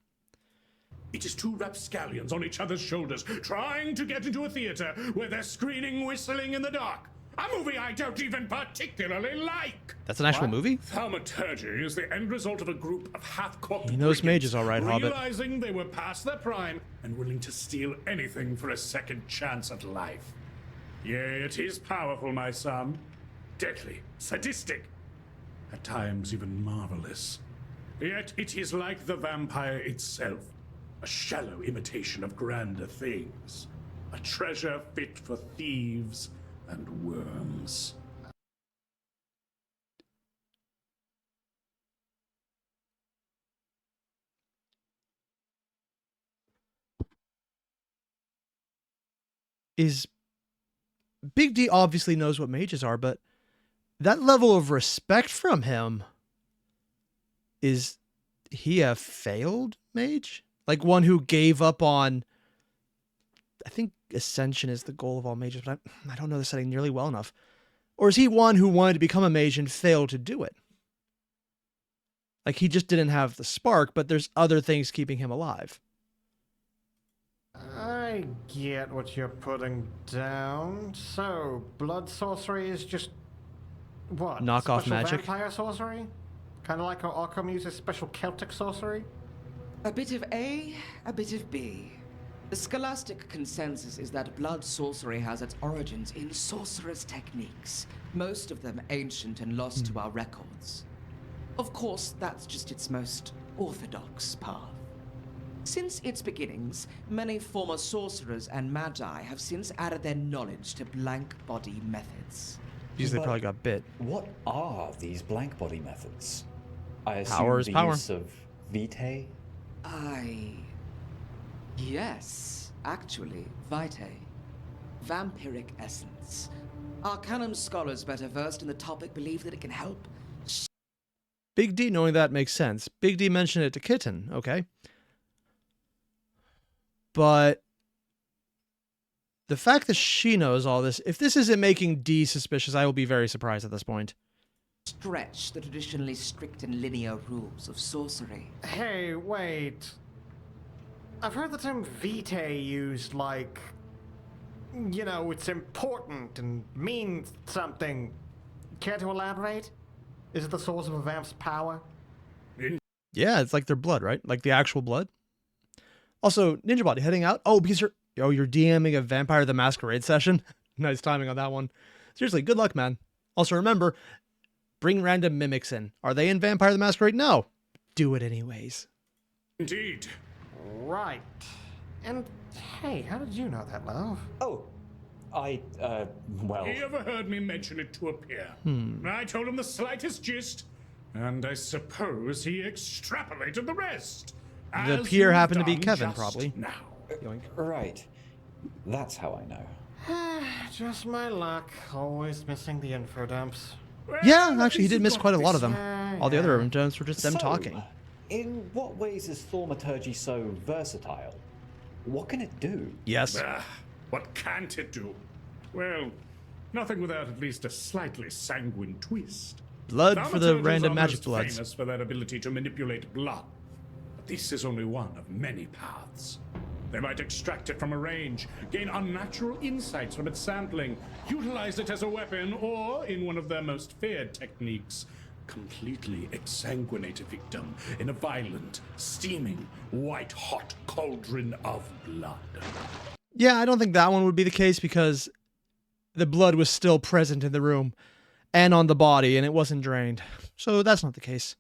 It is two rapscallions on each other's shoulders, trying to get into a theater where they're screening whistling in the dark. A movie I don't even particularly like. That's an actual movie? Thaumaturgy is the end result of a group of half-cooked He knows brigands mages all right, Hobbit. realizing they were past their prime and willing to steal anything for a second chance at life. Yea, it is powerful, my son. Deadly, sadistic, at times even marvelous. Yet it is like the vampire itself, a shallow imitation of grander things, a treasure fit for thieves and worms. Big D obviously knows what mages are, but that level of respect from him, is he a failed mage? Like one who gave up on, I think ascension is the goal of all mages, but I don't know the setting nearly well enough. Or is he one who wanted to become a mage and failed to do it? Like he just didn't have the spark, but there's other things keeping him alive. I get what you're putting down. So, blood sorcery is just... what? Knockoff Special magic? Vampire sorcery? Kind of like how Arkham uses special Celtic sorcery? A bit of A, a bit of B. The scholastic consensus is that blood sorcery has its origins in sorcerer's techniques, most of them ancient and lost to our records. Of course, that's just its most orthodox path. Since its beginnings, many former sorcerers and magi have since added their knowledge to blank body methods. Because they probably got bit. What are these blank body methods? I assume Power is the power. use of vitae? Yes, actually, vitae. Vampiric essence. Arcanum scholars better versed in the topic believe that it can help. Big D knowing that makes sense. Big D mentioned it to Kitten, okay. But the fact that she knows all this, if this isn't making D suspicious, I will be very surprised at this point. Stretch the traditionally strict and linear rules of sorcery. Hey, wait. I've heard the term vitae used like, it's important and means something. Care to elaborate? Is it the source of a vamp's power? Yeah, it's like their blood, right? Like the actual blood? Also, Ninjabot, heading out? Oh, because you're DMing a Vampire the Masquerade session? Nice timing on that one. Seriously, good luck, man. Also, remember, bring random mimics in. Are they in Vampire the Masquerade? No. Do it anyways. Indeed. Right. And hey, how did you know that, love? Oh, well... He overheard me mention it to a peer. I told him the slightest gist, and I suppose he extrapolated the rest. The as peer you've happened to be done Kevin, just probably. Now. Right. That's how I know. Just my luck. Always missing the info dumps. Yeah, actually, he did miss quite a lot of them. All the other dumps were just them So, talking. In what ways is thaumaturgy so versatile? What can it do? Yes. What can't it do? Well, nothing without at least a slightly sanguine twist. Blood for the Thaumaturges random are magic most bloods. famous for their ability to manipulate blood. But this is only one of many paths. They might extract it from a range, gain unnatural insights from its sampling, utilize it as a weapon, or, in one of their most feared techniques, completely exsanguinate a victim in a violent, steaming, white-hot cauldron of blood. Yeah, I don't think that one would be the case because the blood was still present in the room and on the body and it wasn't drained. So that's not the case.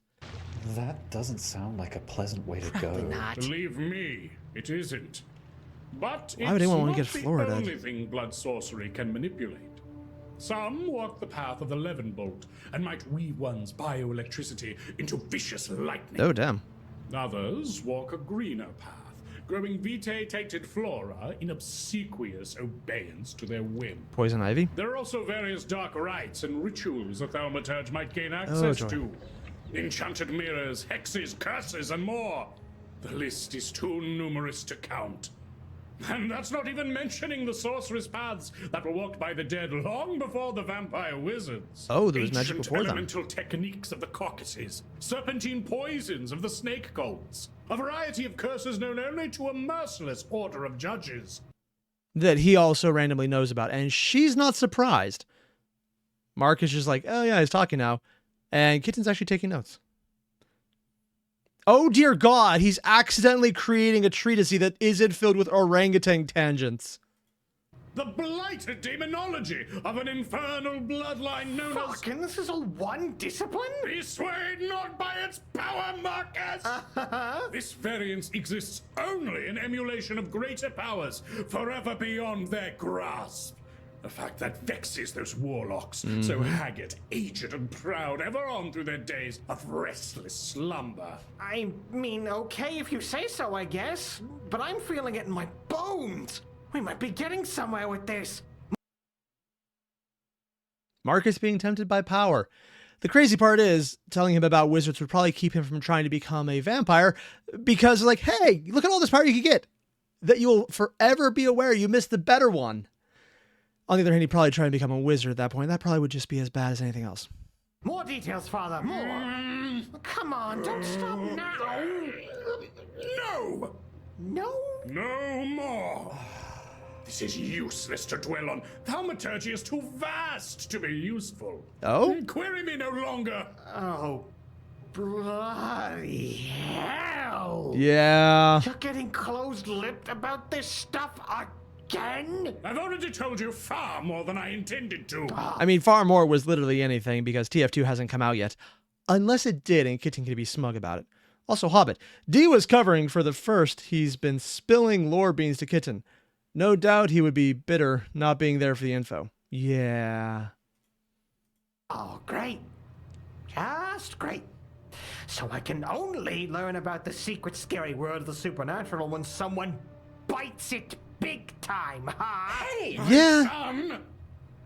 That doesn't sound like a pleasant way to go. Believe me, it isn't. But Why would it's anyone want not to get the Florida? only thing blood sorcery can manipulate. Some walk the path of the Levin bolt and might weave one's bioelectricity into vicious lightning. Oh, damn. Others walk a greener path, growing vitae-tainted flora in obsequious obedience to their whim. Poison ivy? There are also various dark rites and rituals a thaumaturge might gain access joy. to. Enchanted mirrors, hexes, curses, and more. The list is too numerous to count. And that's not even mentioning the sorceress paths that were walked by the dead long before the vampire wizards. Oh, there was magic Ancient before them. elemental techniques of the Caucasus, serpentine poisons of the snake cults, a variety of curses known only to a merciless order of judges. That he also randomly knows about. And she's not surprised. Mark is just like, oh yeah, he's talking now. And Kitten's actually taking notes. Oh dear God, he's accidentally creating a treatise that isn't filled with orangutan tangents. The blighted demonology of an infernal bloodline known as... Fucking, this is all one discipline? Be swayed not by its power, Marcus! This variance exists only in emulation of greater powers, forever beyond their grasp. A fact that vexes those warlocks, so haggard, aged, and proud, ever on through their days of restless slumber. I mean, okay, if you say so, I guess. But I'm feeling it in my bones. We might be getting somewhere with this. Marcus being tempted by power. The crazy part is, telling him about wizards would probably keep him from trying to become a vampire, because like, hey, look at all this power you could get, that you'll forever be aware you missed the better one. On the other hand, he'd probably try and become a wizard at that point. That probably would just be as bad as anything else. More details, Father, more. Come on, don't stop now. No! No? No more! This is useless to dwell on. Thaumaturgy is too vast to be useful. Oh? Query me no longer. Oh, bloody hell. Yeah. You're getting closed-lipped about this stuff again? I've already told you far more than I intended to. I mean, far more was literally anything because TF2 hasn't come out yet. Unless it did, and Kitten can be smug about it. Also, Hobbit. D was covering for the first. He's been spilling lore beans to Kitten. No doubt he would be bitter not being there for the info. Yeah. Oh, great. Just great. So I can only learn about the secret scary world of the supernatural when someone bites it big time, huh? Hey, Yeah. son!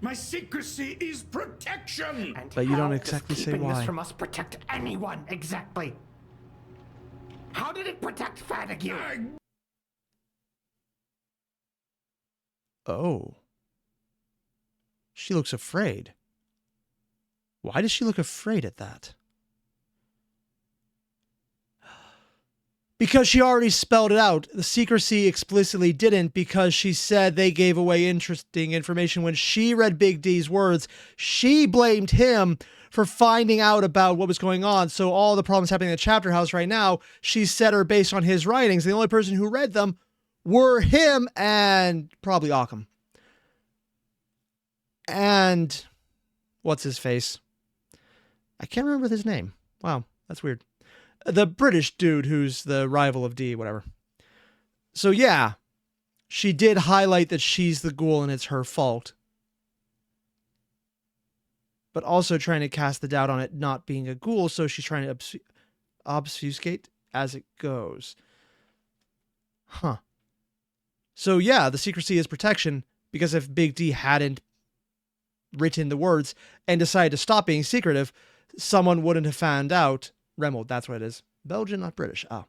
My secrecy is protection! And But you don't how exactly does say keeping why. this from us protect anyone, exactly? How did it protect Fatigue? Oh. She looks afraid. Why does she look afraid at that? Because she already spelled it out. The secrecy explicitly didn't, because she said they gave away interesting information. When she read Big D's words, she blamed him for finding out about what was going on. So all the problems happening in the chapter house right now, she said are based on his writings. The only person who read them were him and probably Occam. And what's his face? I can't remember his name. Wow, that's weird. The British dude who's the rival of D, whatever. So yeah, she did highlight that she's the ghoul and it's her fault. But also trying to cast the doubt on it not being a ghoul, so she's trying to obfuscate as it goes. Huh. So yeah, the secrecy is protection, because if Big D hadn't written the words and decided to stop being secretive, someone wouldn't have found out. Remold, that's what it is. Belgian, not British. Oh.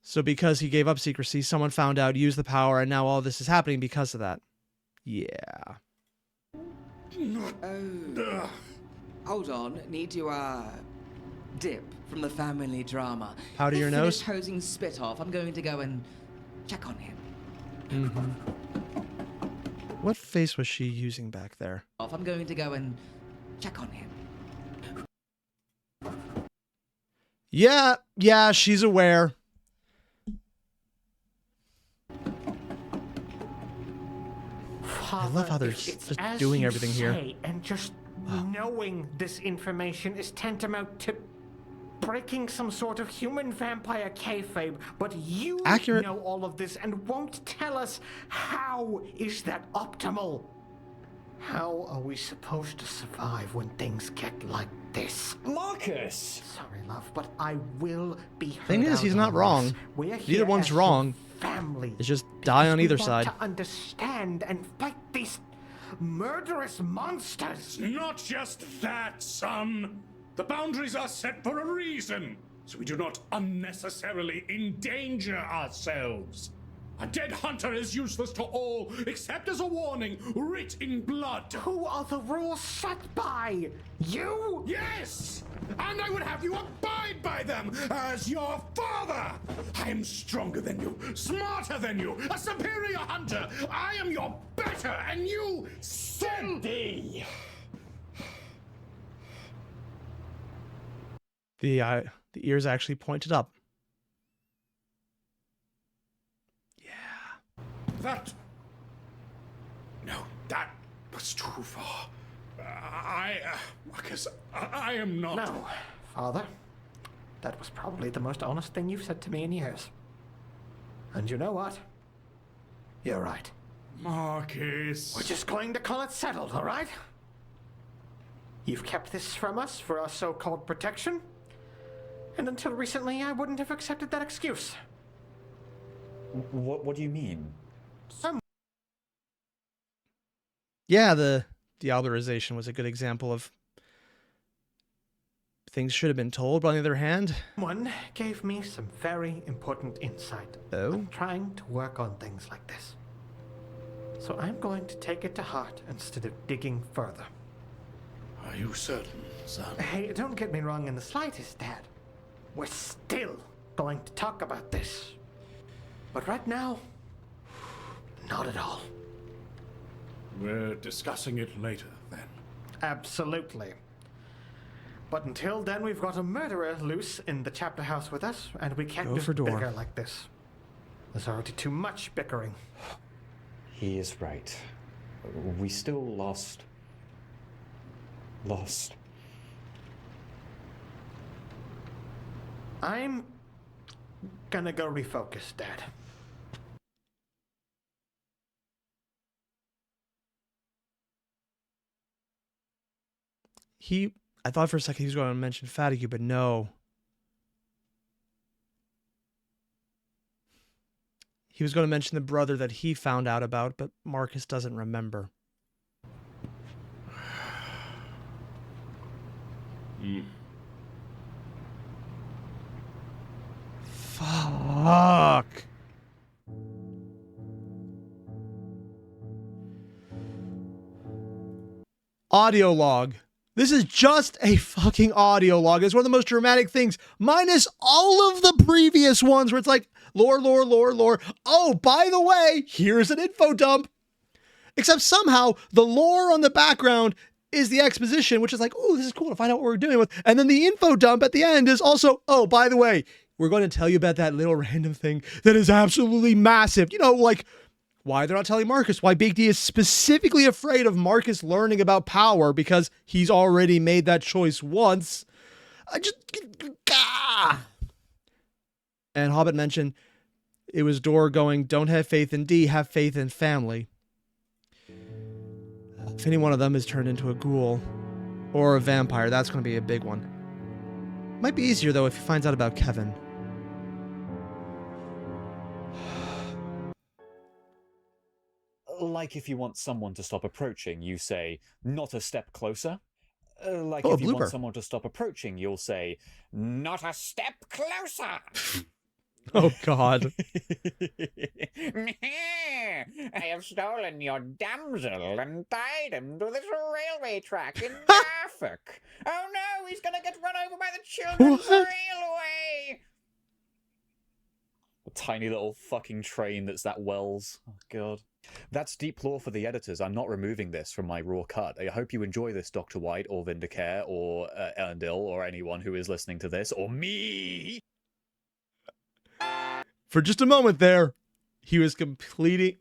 So because he gave up secrecy, someone found out, used the power, and now all this is happening because of that. Yeah. Oh. Hold on. Need to, dip from the family drama. Powder your nose? Finished hosing spit off. I'm going to go and check on him. Mm-hmm. What face was she using back there? I'm going to go and check on him. Yeah, she's aware. Father, I love how they're it's just as doing you everything here. say, and just knowing this information is tantamount to breaking some sort of human vampire kayfabe, but you Accurate. know all of this and won't tell us. How is that optimal? How are we supposed to survive when things get like this? Marcus! Sorry, love, but I will be heard Thing is, out he's on not this. wrong. We're Neither here one's as wrong. family. It's just die on either We side. want to understand and fight these murderous monsters. It's not just that, son. The boundaries are set for a reason, so we do not unnecessarily endanger ourselves. A dead hunter is useless to all, except as a warning, writ in blood. Who are the rules set by? You? Yes! And I would have you abide by them as your father! I am stronger than you, smarter than you, a superior hunter! I am your better, and you... Cindy! The ears actually pointed up. That was too far. Marcus, I am not... No, Father. That was probably the most honest thing you've said to me in years. And you know what? You're right. Marcus... We're just going to call it settled, all right? You've kept this from us for our so-called protection. And until recently, I wouldn't have accepted that excuse. What do you mean? Yeah, the dealberization was a good example of things should have been told, but on the other hand... One gave me some very important insight. Oh? I'm trying to work on things like this. So I'm going to take it to heart instead of digging further. Are you certain, son? Hey, don't get me wrong in the slightest, Dad. We're still going to talk about this. But right now, not at all. We're discussing it later, then. Absolutely. But until then, we've got a murderer loose in the chapter house with us, and we can't Go just for door. bicker like this. There's already too much bickering. He is right. We still lost. I'm gonna go refocus, Dad. I thought for a second he was going to mention Fatigue, but no. He was going to mention the brother that he found out about, but Marcus doesn't remember. Fuck. Audio log. This is just a fucking audio log. It's one of the most dramatic things, minus all of the previous ones where it's like, lore. Oh, by the way, here's an info dump. Except somehow the lore on the background is the exposition, which is like, oh, this is cool to find out what we're doing with. And then the info dump at the end is also, oh, by the way, we're going to tell you about that little random thing that is absolutely massive. You know, like why they're not telling Marcus, why Big D is specifically afraid of Marcus learning about power because he's already made that choice once. And Hobbit mentioned it was Dor going, don't have faith in D, have faith in family. If any one of them is turned into a ghoul or a vampire, that's going to be a big one. Might be easier, though, if he finds out about Kevin. Like if you want someone to stop approaching, you say, not a step closer. Like Oh, if you blooper. want someone to stop approaching, you'll say, not a step closer. Oh, God. I have stolen your damsel and tied him to this railway track in Norfolk. Oh no, he's gonna get run over by the children's railway. A tiny little fucking train that's that Wells. Oh, God. That's deep lore for the editors. I'm not removing this from my raw cut. I hope you enjoy this, Dr. White, or Vindicare, or Elendil, or anyone who is listening to this, or me. For just a moment there, he was competing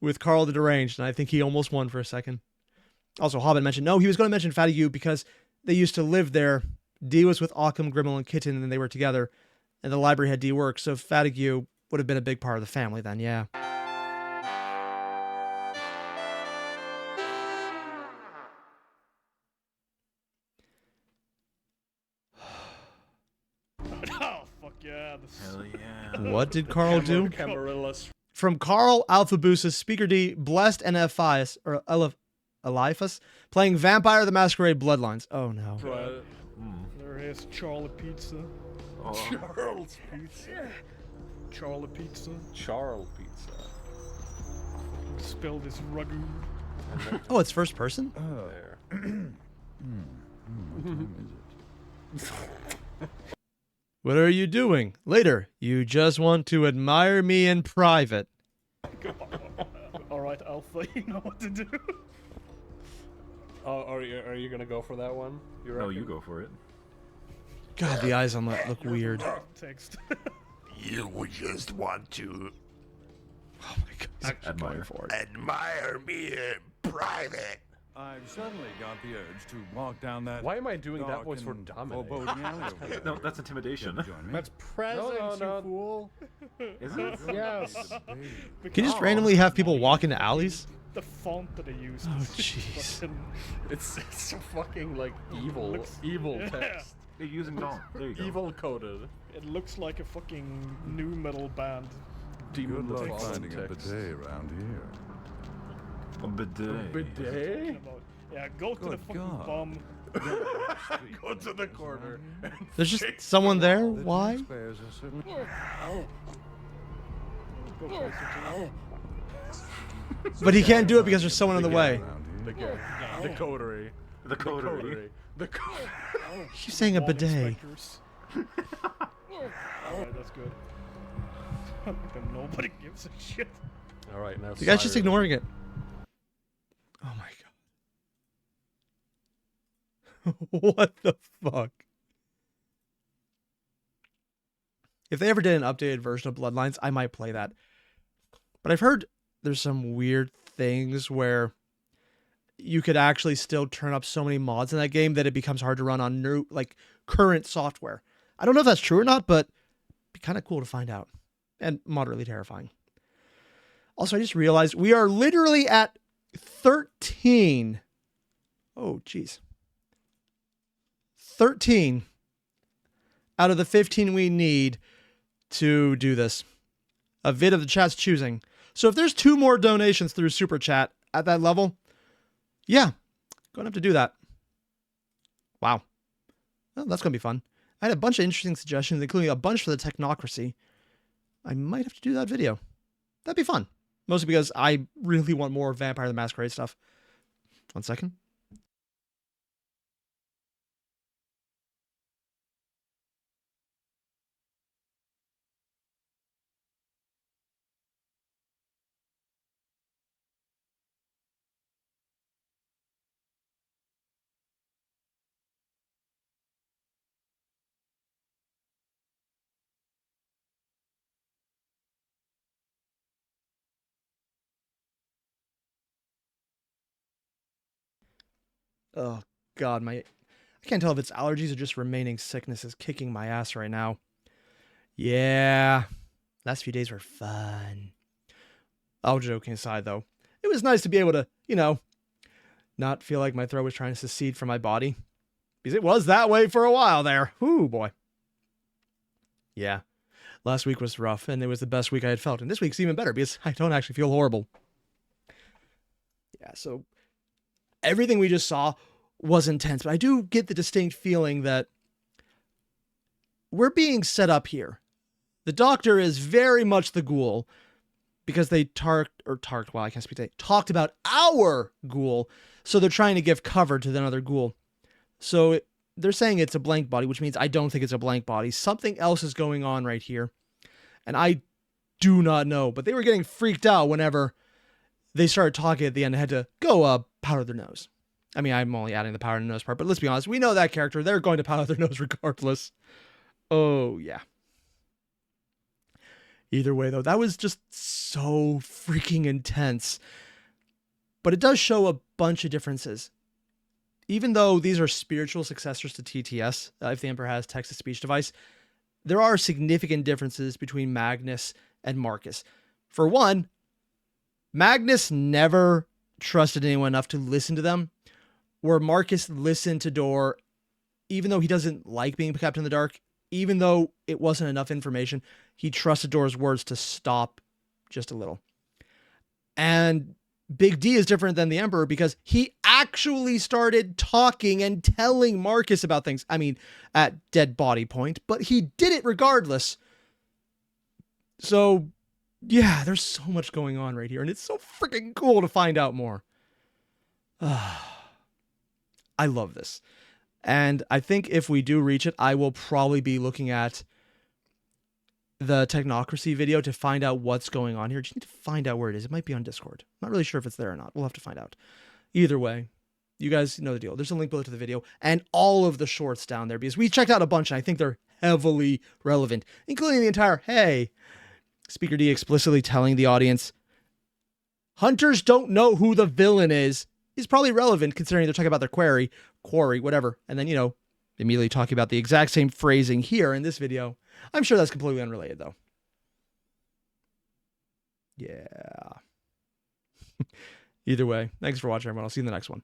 with Carl the Deranged, and I think he almost won for a second. Also, Hobbit mentioned, no, he was going to mention Fatigue because they used to live there. D was with Occam, Grimmel, and Kitten, and they were together, and the library had D work, so Fatigue would have been a big part of the family then, yeah. Oh, fuck yeah. Hell yeah. What did Carl do? Camarilla. From Carl Alfabusa, Speaker D, Blessed and Eliphas, playing Vampire the Masquerade Bloodlines. Oh no. There is Charlie Pizza. Charles Pizza. Charlie Pizza. Charles Pizza. Spilled his ragu. Oh, it's first person? There. What are you doing? Later, you just want to admire me in private. Alright, Alpha, you know what to do. Oh, are you gonna go for that one? No, you go for it. God, the eyes on that look weird. Text. You would just want to Oh my God. Admire. admire me in private. I've suddenly got the urge to walk down that. Why am I doing that dark voice for and Dominic? foreboding alley over there. No, that's intimidation. Join me? That's presence, No. you fool. Is it? Yes. Can you just randomly have people walk into alleys? The font that they used. Oh, is jeez. fucking- It's so fucking like evil Yeah. text. They're using Dawn. There you go. Evil coded. It looks like a fucking new metal band. Demon Good luck fallen finding a text. bidet around here. A bidet. Bidet? Yeah, go to the Good fucking God. bomb. Go to the corner. There's just someone there? Why? Taxpayers are certainly- Go closer to But he can't do it because there's someone in the way. The coterie. The coterie. The coterie. He's saying a wall bidet. inspectors. Alright, that's good. Then nobody gives a shit. All right, now. The guy's just Cyrus. ignoring it. Oh my God. What the fuck? If they ever did an updated version of Bloodlines, I might play that. But I've heard there's some weird things where you could actually still turn up so many mods in that game that it becomes hard to run on new, like current software. I don't know if that's true or not, but it'd be kind of cool to find out. And moderately terrifying. Also, I just realized we are literally at 13. Oh, geez. 13 out of the 15 we need to do this. A vid of the chat's choosing. So if there's 2 more donations through Super Chat at that level, yeah, going to have to do that. Wow. Well, that's going to be fun. I had a bunch of interesting suggestions, including a bunch for the Technocracy. I might have to do that video. That'd be fun. Mostly because I really want more Vampire the Masquerade stuff. 1 second. Oh, God, I can't tell if it's allergies or just remaining sickness is kicking my ass right now. Yeah, last few days were fun. All joking aside, though, it was nice to be able to, not feel like my throat was trying to secede from my body. Because it was that way for a while there. Ooh, boy. Yeah, last week was rough, and it was the best week I had felt. And this week's even better because I don't actually feel horrible. Yeah, so everything we just saw was intense, but I do get the distinct feeling that we're being set up here. The doctor is very much the ghoul because they talked about our ghoul, so they're trying to give cover to another ghoul. So they're saying it's a blank body, which means I don't think it's a blank body. Something else is going on right here, and I do not know, but they were getting freaked out whenever they started talking at the end and had to go powder their nose. I mean, I'm only adding the powder their nose part, but let's be honest. We know that character. They're going to powder their nose regardless. Oh, yeah. Either way, though, that was just so freaking intense. But it does show a bunch of differences. Even though these are spiritual successors to TTS, if the Emperor has text-to-speech device, there are significant differences between Magnus and Marcus. For one, Magnus never trusted anyone enough to listen to them, where Marcus listened to Door, even though he doesn't like being kept in the dark, even though it wasn't enough information, he trusted Door's words to stop just a little. And Big D is different than the Emperor because he actually started talking and telling Marcus about things. I mean, at dead body point, but he did it regardless. So, yeah, there's so much going on right here, and it's so freaking cool to find out more. I love this. And I think if we do reach it, I will probably be looking at the Technocracy video to find out what's going on here. Just need to find out where it is. It might be on Discord. I'm not really sure if it's there or not. We'll have to find out. Either way, you guys know the deal. There's a link below to the video and all of the shorts down there because we checked out a bunch and I think they're heavily relevant, including the entire, hey, Speaker D explicitly telling the audience, hunters don't know who the villain is probably relevant considering they're talking about their quarry, whatever. And then, immediately talking about the exact same phrasing here in this video. I'm sure that's completely unrelated, though. Yeah. Either way, thanks for watching, everyone. I'll see you in the next one.